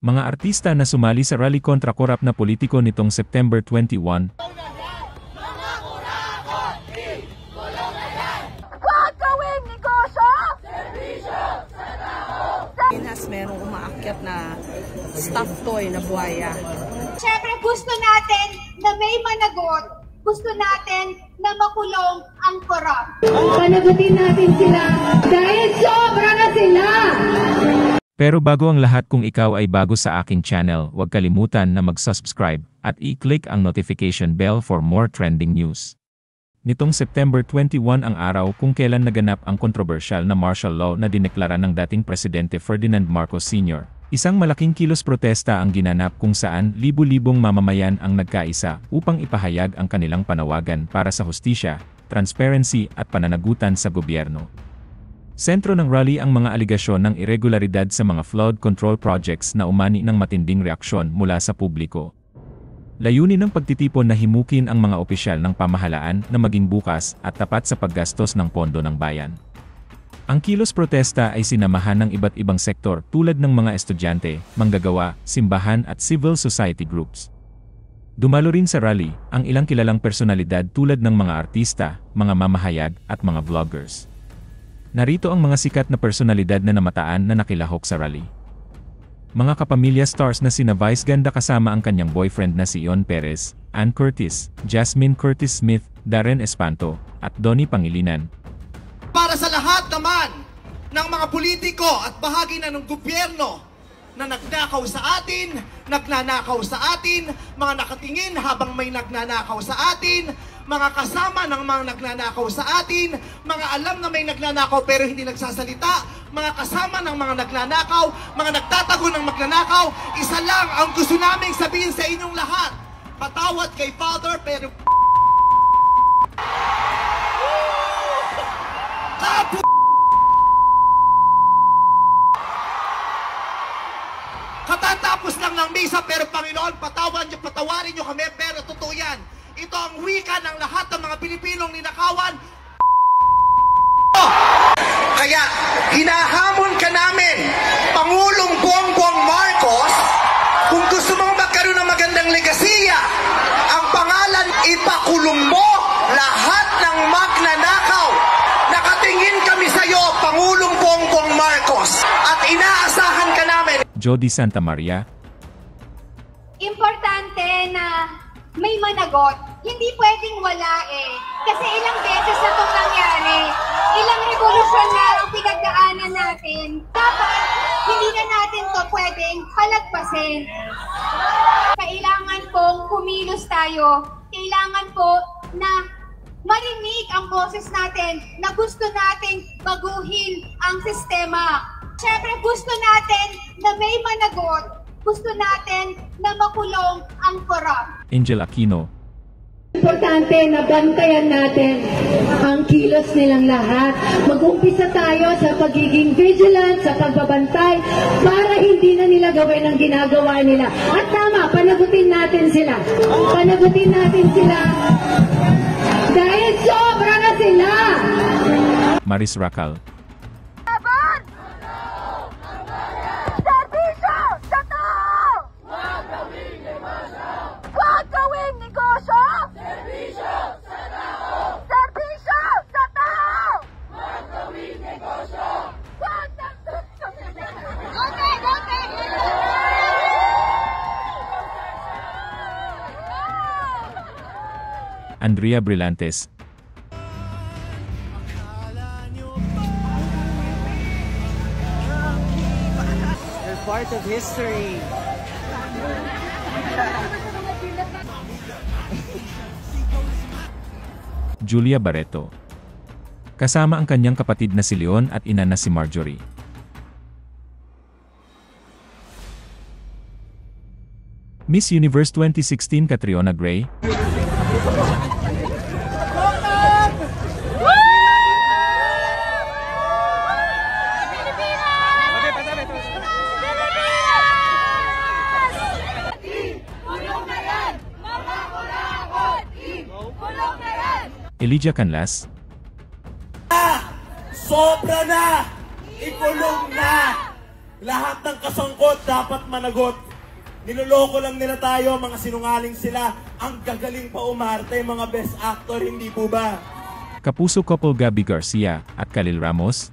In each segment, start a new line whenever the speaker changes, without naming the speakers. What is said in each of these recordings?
Mga artista na sumali sa rally kontra korap na politiko nitong September 21.
Huwag gawing negosyo! Serbisyo sa tao!
Pinas merong umaakyat na stuffed toy na buhaya.
Siyempre gusto natin na may managot. Gusto natin na makulong ang korap.
Panagutin natin sila dahil sobra na sila!
Pero bago ang lahat, kung ikaw ay bago sa aking channel, huwag kalimutan na mag-subscribe at i-click ang notification bell for more trending news. Nitong September 21 ang araw kung kailan naganap ang kontrobersyal na martial law na dineklara ng dating Presidente Ferdinand Marcos Sr. Isang malaking kilos protesta ang ginanap kung saan libu-libong mamamayan ang nagkaisa upang ipahayag ang kanilang panawagan para sa hustisya, transparency at pananagutan sa gobyerno. Sentro ng rally ang mga aligasyon ng irregularidad sa mga flood control projects na umani ng matinding reaksyon mula sa publiko. Layunin ng pagtitipon na himukin ang mga opisyal ng pamahalaan na maging bukas at tapat sa paggastos ng pondo ng bayan. Ang kilos protesta ay sinamahan ng iba't ibang sektor tulad ng mga estudyante, manggagawa, simbahan at civil society groups. Dumalo rin sa rally ang ilang kilalang personalidad tulad ng mga artista, mga mamahayag at mga vloggers. Narito ang mga sikat na personalidad na namataan na nakilahok sa rally. Mga kapamilya stars na sina Vice Ganda kasama ang kanyang boyfriend na si Ion Perez, Ann Curtis, Jasmine Curtis Smith, Darren Espanto, at Donnie Pangilinan.
Para sa lahat naman ng mga politiko at bahagi na ng gobyerno na nagnakaw sa atin, nagnanakaw sa atin, mga nakatingin habang may nagnanakaw sa atin, mga kasama ng mga nagnanakaw sa atin, mga alam na may nagnanakaw pero hindi nagsasalita, mga kasama ng mga nagnanakaw, mga nagtatago ng magnanakaw, isa lang ang gusto naming sabihin sa inyong lahat. Patawad kay Father pero katatapos lang ng misa pero Panginoon, patawarin niyo kami pero totoo yan. Ito ang wika ng lahat ng mga Pilipinong ninakawan. Kaya hinahamon ka namin, Pangulong Bongbong Marcos, kung gusto mong magkaroon ng magandang legasiya, ang pangalan ipakulong mo lahat ng magnanakaw. Nakatingin kami sa iyo, Pangulong Bongbong Marcos, at inaasahan ka namin.
Jody Santa Maria.
Importante na may managot. Hindi pwedeng wala eh. Kasi ilang beses na itong nangyari. Ilang revolusyon na ang pinagdaanan natin. Dapat hindi na natin to pwedeng halagpasin. Kailangan pong kumilos tayo. Kailangan po na marinig ang boses natin na gusto nating baguhin ang sistema. Siyempre gusto natin na may managot. Gusto natin na makulong ang korap.
Angel Aquino.
Importante na bantayan natin ang kilos nilang lahat. Mag-umpisa tayo sa pagiging vigilant, sa pagbabantay, para hindi na nila gawin ang ginagawa nila. At tama, panagutin natin sila. Panagutin natin sila. Dahil sobra na sila!
Maris Racal. Andrea Brillantes.
They're part of history.
Julia Barreto. Kasama ang kanyang kapatid na si Leon at ina na si Marjorie. Miss Universe 2016 Catriona Gray. Elijah Canlas.
Sobra na! Ikulong na!
Lahat ng kasangkot dapat managot. Niloloko lang nila tayo, mga sinungaling sila. Ang gagaling pa umarte, mga best actor, hindi po ba?
Kapuso couple Gabby Garcia at Khalil Ramos.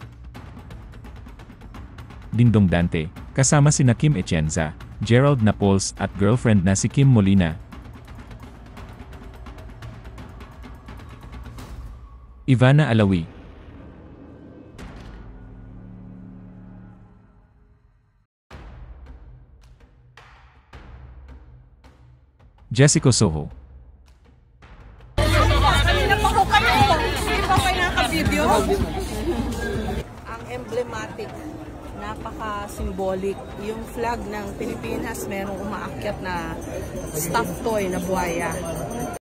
Dingdong Dante, kasama sina Kim Atienza, Gerald Napoles at girlfriend na si Kim Molina. Ivana Alawi. Jessica Soho.
Kanina pa ko kayo. Hindi pa kayo naka-video. Ang emblematic, napaka-symbolic. Yung flag ng Pilipinas, merong umaakyat na stuffed toy na buhaya.